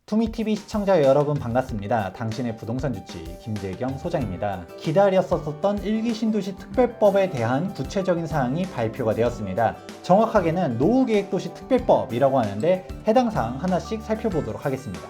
투미TV 시청자 여러분 반갑습니다. 당신의 부동산 주치 김재경 소장입니다. 기다렸었던 일기 신도시 특별법에 대한 구체적인 사항이 발표가 되었습니다. 정확하게는 노후계획도시 특별법이라고 하는데 해당 사항 하나씩 살펴보도록 하겠습니다.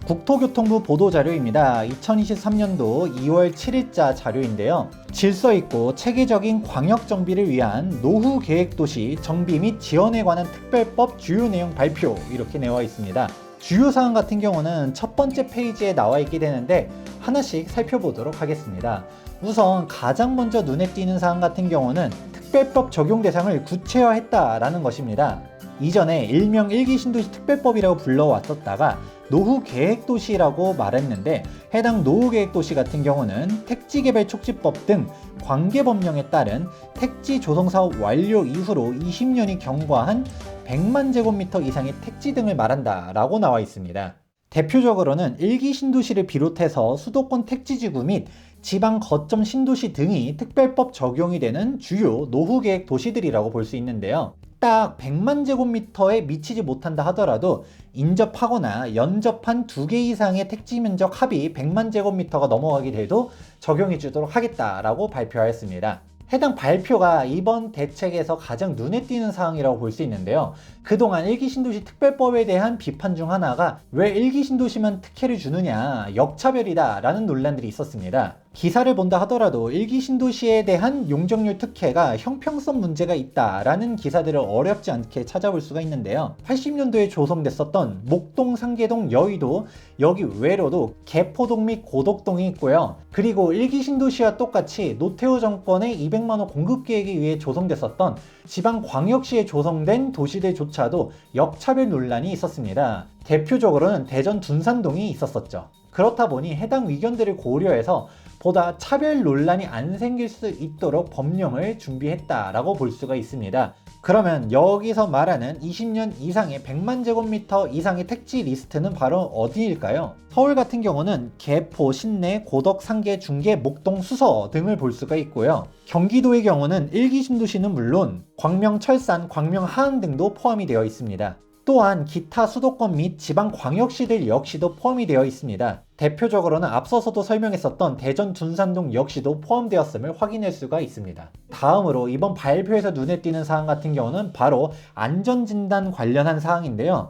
국토교통부 보도자료입니다. 2023년도 2월 7일자 자료인데요. 질서있고 체계적인 광역정비를 위한 노후계획도시 정비 및 지원에 관한 특별법 주요 내용 발표 이렇게 나와 있습니다. 주요 사항 같은 경우는 첫 번째 페이지에 나와 있게 되는데 하나씩 살펴보도록 하겠습니다. 우선 가장 먼저 눈에 띄는 사항 같은 경우는 특별법 적용 대상을 구체화했다라는 것입니다. 이전에 일명 일기 신도시 특별법이라고 불러왔었다가 노후계획도시라고 말했는데 해당 노후계획도시 같은 경우는 택지개발촉진법 등 관계법령에 따른 택지 조성사업 완료 이후로 20년이 경과한 100만 제곱미터 이상의 택지 등을 말한다 라고 나와 있습니다. 대표적으로는 일기 신도시를 비롯해서 수도권 택지지구 및 지방 거점 신도시 등이 특별법 적용이 되는 주요 노후계획 도시들이라고 볼 수 있는데요. 딱 100만 제곱미터에 미치지 못한다 하더라도 인접하거나 연접한 2개 이상의 택지 면적 합이 100만 제곱미터가 넘어가게 돼도 적용해 주도록 하겠다라고 발표하였습니다. 해당 발표가 이번 대책에서 가장 눈에 띄는 사항이라고 볼 수 있는데요. 그동안 일기 신도시 특별법에 대한 비판 중 하나가 왜 일기 신도시만 특혜를 주느냐, 역차별이다 라는 논란들이 있었습니다. 기사를 본다 하더라도 일기 신도시에 대한 용적률 특혜가 형평성 문제가 있다라는 기사들을 어렵지 않게 찾아볼 수가 있는데요. 80년도에 조성됐었던 목동, 상계동, 여의도, 여기 외로도 개포동 및 고덕동이 있고요. 그리고 일기 신도시와 똑같이 노태우 정권의 200만호 공급계획에 의해 조성됐었던 지방광역시에 조성된 도시들조차도 역차별 논란이 있었습니다. 대표적으로는 대전 둔산동이 있었었죠. 그렇다 보니 해당 의견들을 고려해서 보다 차별 논란이 안 생길 수 있도록 법령을 준비했다라고 볼 수가 있습니다. 그러면 여기서 말하는 20년 이상의 100만 제곱미터 이상의 택지 리스트는 바로 어디일까요? 서울 같은 경우는 개포, 신내, 고덕, 상계, 중계, 목동, 수서 등을 볼 수가 있고요. 경기도의 경우는 일기 신도시는 물론 광명, 철산, 광명, 하안 등도 포함이 되어 있습니다. 또한 기타 수도권 및 지방광역시들 역시도 포함이 되어 있습니다. 대표적으로는 앞서서도 설명했었던 대전 둔산동 역시도 포함되었음을 확인할 수가 있습니다. 다음으로 이번 발표에서 눈에 띄는 사항 같은 경우는 바로 안전진단 관련한 사항인데요.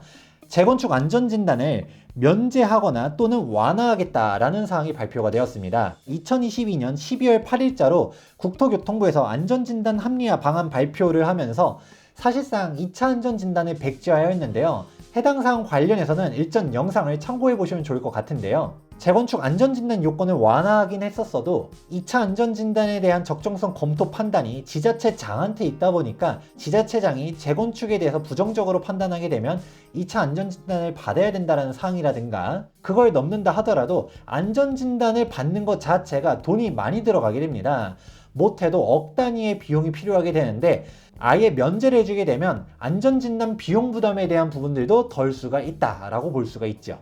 재건축 안전진단을 면제하거나 또는 완화하겠다라는 사항이 발표가 되었습니다. 2022년 12월 8일자로 국토교통부에서 안전진단 합리화 방안 발표를 하면서 사실상 2차 안전진단을 백지화하였는데요. 해당 사항 관련해서는 일전 영상을 참고해 보시면 좋을 것 같은데요. 재건축 안전진단 요건을 완화하긴 했었어도 2차 안전진단에 대한 적정성 검토 판단이 지자체장한테 있다 보니까 지자체장이 재건축에 대해서 부정적으로 판단하게 되면 2차 안전진단을 받아야 된다는 사항이라든가 그걸 넘는다 하더라도 안전진단을 받는 것 자체가 돈이 많이 들어가게 됩니다. 못해도 억 단위의 비용이 필요하게 되는데 아예 면제를 해주게 되면 안전진단 비용 부담에 대한 부분들도 덜 수가 있다라고 볼 수가 있죠.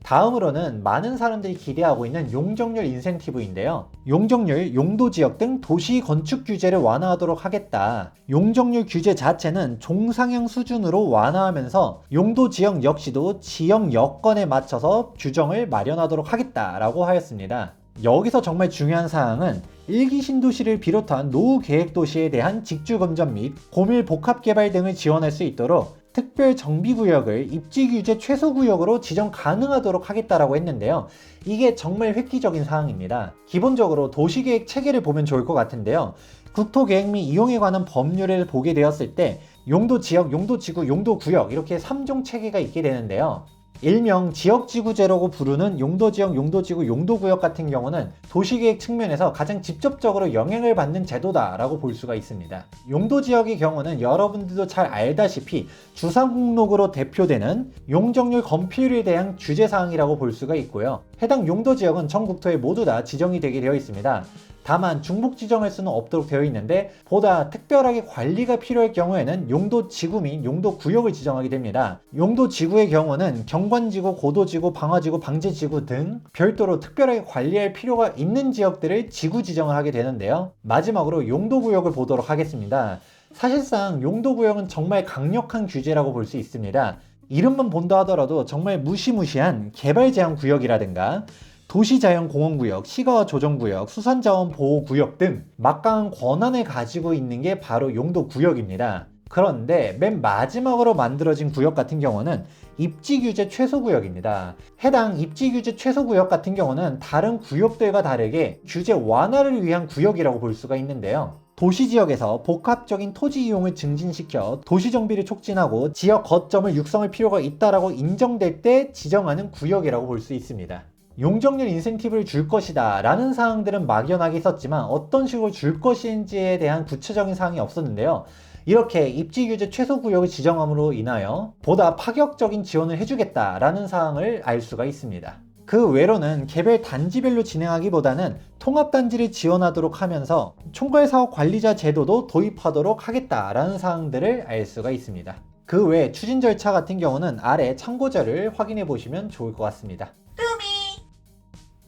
다음으로는 많은 사람들이 기대하고 있는 용적률 인센티브인데요. 용적률, 용도지역 등 도시 건축 규제를 완화하도록 하겠다. 용적률 규제 자체는 종상향 수준으로 완화하면서 용도지역 역시도 지역 여건에 맞춰서 규정을 마련하도록 하겠다라고 하였습니다. 여기서 정말 중요한 사항은 일기 신도시를 비롯한 노후계획도시에 대한 직주검전 및 고밀 복합개발 등을 지원할 수 있도록 특별 정비구역을 입지규제 최소구역으로 지정 가능하도록 하겠다라고 했는데요. 이게 정말 획기적인 사항입니다. 기본적으로 도시계획 체계를 보면 좋을 것 같은데요. 국토계획 및 이용에 관한 법률을 보게 되었을 때 용도지역, 용도지구, 용도구역 이렇게 3종 체계가 있게 되는데요. 일명 지역지구제라고 부르는 용도지역, 용도지구, 용도구역 같은 경우는 도시계획 측면에서 가장 직접적으로 영향을 받는 제도다라고 볼 수가 있습니다. 용도지역의 경우는 여러분들도 잘 알다시피 주상목록으로 대표되는 용적률 검필에 대한 규제사항이라고 볼 수가 있고요. 해당 용도지역은 전 국토에 모두 다 지정이 되게 되어 있습니다. 다만 중복 지정할 수는 없도록 되어 있는데 보다 특별하게 관리가 필요할 경우에는 용도지구 및 용도구역을 지정하게 됩니다. 용도지구의 경우는 경관지구, 고도지구, 방화지구, 방제지구 등 별도로 특별하게 관리할 필요가 있는 지역들을 지구 지정을 하게 되는데요. 마지막으로 용도구역을 보도록 하겠습니다. 사실상 용도구역은 정말 강력한 규제라고 볼 수 있습니다. 이름만 본다 하더라도 정말 무시무시한 개발 제한 구역이라든가 도시자연공원구역, 시가와 조정구역, 수산자원보호구역 등 막강한 권한을 가지고 있는 게 바로 용도구역입니다. 그런데 맨 마지막으로 만들어진 구역 같은 경우는 입지규제 최소구역입니다. 해당 입지규제 최소구역 같은 경우는 다른 구역들과 다르게 규제 완화를 위한 구역이라고 볼 수가 있는데요. 도시지역에서 복합적인 토지 이용을 증진시켜 도시정비를 촉진하고 지역 거점을 육성할 필요가 있다고 인정될 때 지정하는 구역이라고 볼 수 있습니다. 용적률 인센티브를 줄 것이다 라는 사항들은 막연하게 있었지만 어떤 식으로 줄 것인지에 대한 구체적인 사항이 없었는데요. 이렇게 입지규제 최소구역을 지정함으로 인하여 보다 파격적인 지원을 해주겠다라는 사항을 알 수가 있습니다. 그 외로는 개별 단지별로 진행하기보다는 통합단지를 지원하도록 하면서 총괄사업관리자 제도도 도입하도록 하겠다라는 사항들을 알 수가 있습니다. 그 외 추진 절차 같은 경우는 아래 참고자를 확인해 보시면 좋을 것 같습니다.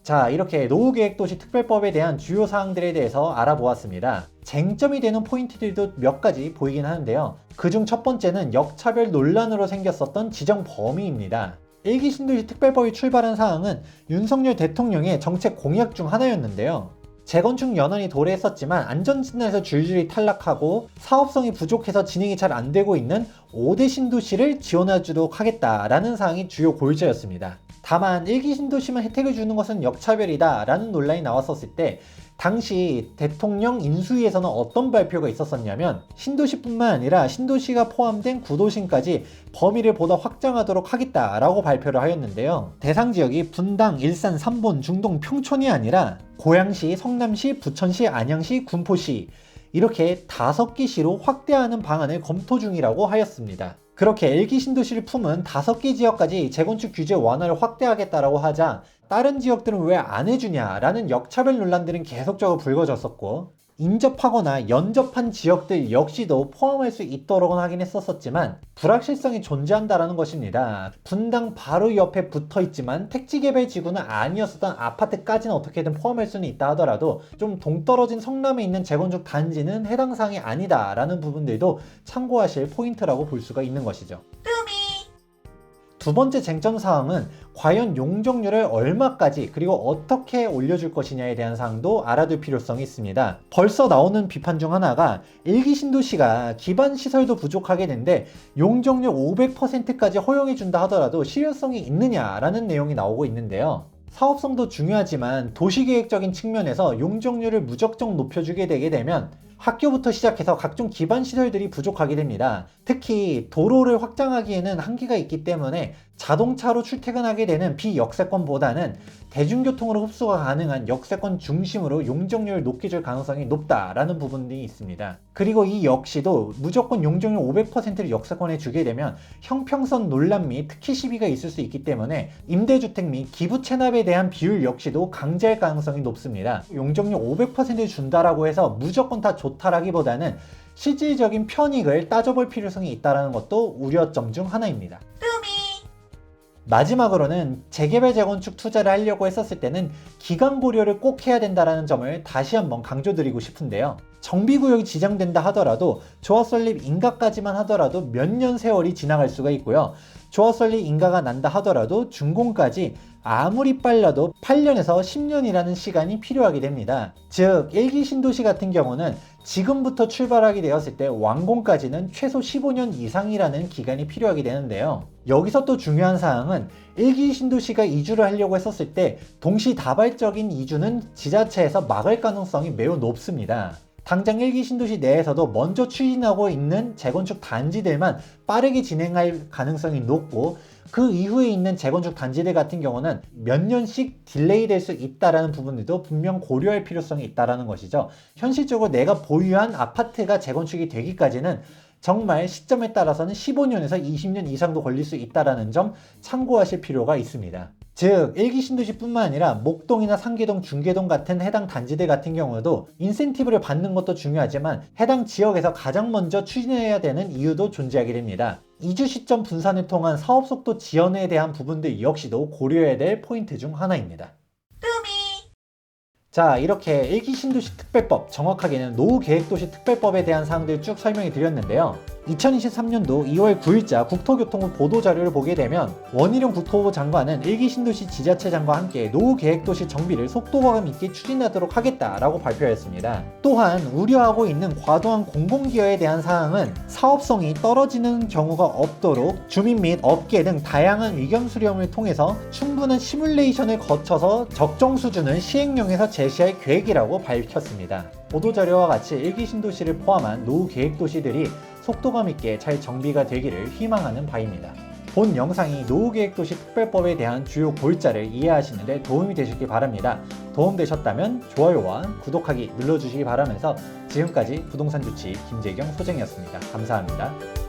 자, 이렇게 노후계획도시특별법에 대한 주요 사항들에 대해서 알아보았습니다. 쟁점이 되는 포인트들도 몇 가지 보이긴 하는데요. 그중 첫 번째는 역차별 논란으로 생겼었던 지정 범위입니다. 1기 신도시 특별법이 출발한 사항은 윤석열 대통령의 정책 공약 중 하나였는데요. 재건축 연원이 도래했었지만 안전진단에서 줄줄이 탈락하고 사업성이 부족해서 진행이 잘 안되고 있는 5대 신도시를 지원해주도록 하겠다라는 사항이 주요 골자였습니다. 다만 1기 신도시만 혜택을 주는 것은 역차별이다 라는 논란이 나왔었을 때 당시 대통령 인수위에서는 어떤 발표가 있었었냐면 신도시뿐만 아니라 신도시가 포함된 구도심까지 범위를 보다 확장하도록 하겠다라고 발표를 하였는데요. 대상 지역이 분당, 일산, 삼본, 중동, 평촌이 아니라 고양시, 성남시, 부천시, 안양시, 군포시 이렇게 5개 시로 확대하는 방안을 검토 중이라고 하였습니다. 그렇게 1기 신도시를 품은 5개 지역까지 재건축 규제 완화를 확대하겠다라고 하자 다른 지역들은 왜 안 해주냐라는 역차별 논란들은 계속적으로 불거졌었고 인접하거나 연접한 지역들 역시도 포함할 수 있도록 하긴 했었지만 불확실성이 존재한다라는 것입니다. 분당 바로 옆에 붙어있지만 택지개발지구는 아니었었던 아파트까지는 어떻게든 포함할 수는 있다 하더라도 좀 동떨어진 성남에 있는 재건축 단지는 해당 사항이 아니다 라는 부분들도 참고하실 포인트라고 볼 수가 있는 것이죠. 두 번째 쟁점 사항은 과연 용적률을 얼마까지 그리고 어떻게 올려줄 것이냐에 대한 사항도 알아둘 필요성이 있습니다. 벌써 나오는 비판 중 하나가 1기 신도시가 기반 시설도 부족하게 되는데 용적률 500%까지 허용해준다 하더라도 실효성이 있느냐라는 내용이 나오고 있는데요. 사업성도 중요하지만 도시계획적인 측면에서 용적률을 무작정 높여주게 되게 되면 학교부터 시작해서 각종 기반 시설들이 부족하게 됩니다. 특히 도로를 확장하기에는 한계가 있기 때문에 자동차로 출퇴근하게 되는 비역세권보다는 대중교통으로 흡수가 가능한 역세권 중심으로 용적률을 높게 줄 가능성이 높다라는 부분이 있습니다. 그리고 이 역시도 무조건 용적률 500%를 역세권에 주게 되면 형평성 논란 및 특혜 시비가 있을 수 있기 때문에 임대주택 및 기부 체납에 대한 비율 역시도 강제할 가능성이 높습니다. 용적률 500%를 준다라고 해서 무조건 다 좋다라기보다는 실질적인 편익을 따져볼 필요성이 있다는 것도 우려점 중 하나입니다. 마지막으로는 재개발 재건축 투자를 하려고 했었을 때는 기간 고려를 꼭 해야 된다는 점을 다시 한번 강조드리고 싶은데요. 정비구역이 지정된다 하더라도 조합 설립 인가까지만 하더라도 몇 년 세월이 지나갈 수가 있고요. 조합 설립 인가가 난다 하더라도 준공까지 아무리 빨라도 8년에서 10년이라는 시간이 필요하게 됩니다. 즉 1기 신도시 같은 경우는 지금부터 출발하게 되었을 때 완공까지는 최소 15년 이상이라는 기간이 필요하게 되는데요. 여기서 또 중요한 사항은 1기 신도시가 이주를 하려고 했었을 때 동시다발적인 이주는 지자체에서 막을 가능성이 매우 높습니다. 당장 1기 신도시 내에서도 먼저 추진하고 있는 재건축 단지들만 빠르게 진행할 가능성이 높고 그 이후에 있는 재건축 단지들 같은 경우는 몇 년씩 딜레이 될 수 있다는 부분들도 분명 고려할 필요성이 있다는 것이죠. 현실적으로 내가 보유한 아파트가 재건축이 되기까지는 정말 시점에 따라서는 15년에서 20년 이상도 걸릴 수 있다는 점 참고하실 필요가 있습니다. 즉 1기 신도시뿐만 아니라 목동이나 상계동, 중계동 같은 해당 단지들 같은 경우도 인센티브를 받는 것도 중요하지만 해당 지역에서 가장 먼저 추진해야 되는 이유도 존재하게 됩니다. 이주 시점 분산을 통한 사업 속도 지연에 대한 부분들 역시도 고려해야 될 포인트 중 하나입니다. 자, 이렇게 1기 신도시 특별법, 정확하게는 노후계획도시 특별법에 대한 사항들 쭉 설명해 드렸는데요. 2023년도 2월 9일자 국토교통부 보도자료를 보게 되면 원희룡 국토부 장관은 일기 신도시 지자체장과 함께 노후 계획도시 정비를 속도감 있게 추진하도록 하겠다라고 발표했습니다. 또한 우려하고 있는 과도한 공공기여에 대한 사항은 사업성이 떨어지는 경우가 없도록 주민 및 업계 등 다양한 의견 수렴을 통해서 충분한 시뮬레이션을 거쳐서 적정 수준을 시행령에서 제시할 계획이라고 밝혔습니다. 보도자료와 같이 일기 신도시를 포함한 노후 계획도시들이 속도감 있게 잘 정비가 되기를 희망하는 바입니다. 본 영상이 노후계획도시 특별법에 대한 주요 골자를 이해하시는 데 도움이 되셨기 바랍니다. 도움되셨다면 좋아요와 구독하기 눌러주시기 바라면서 지금까지 부동산 주치 김재경 소장이었습니다. 감사합니다.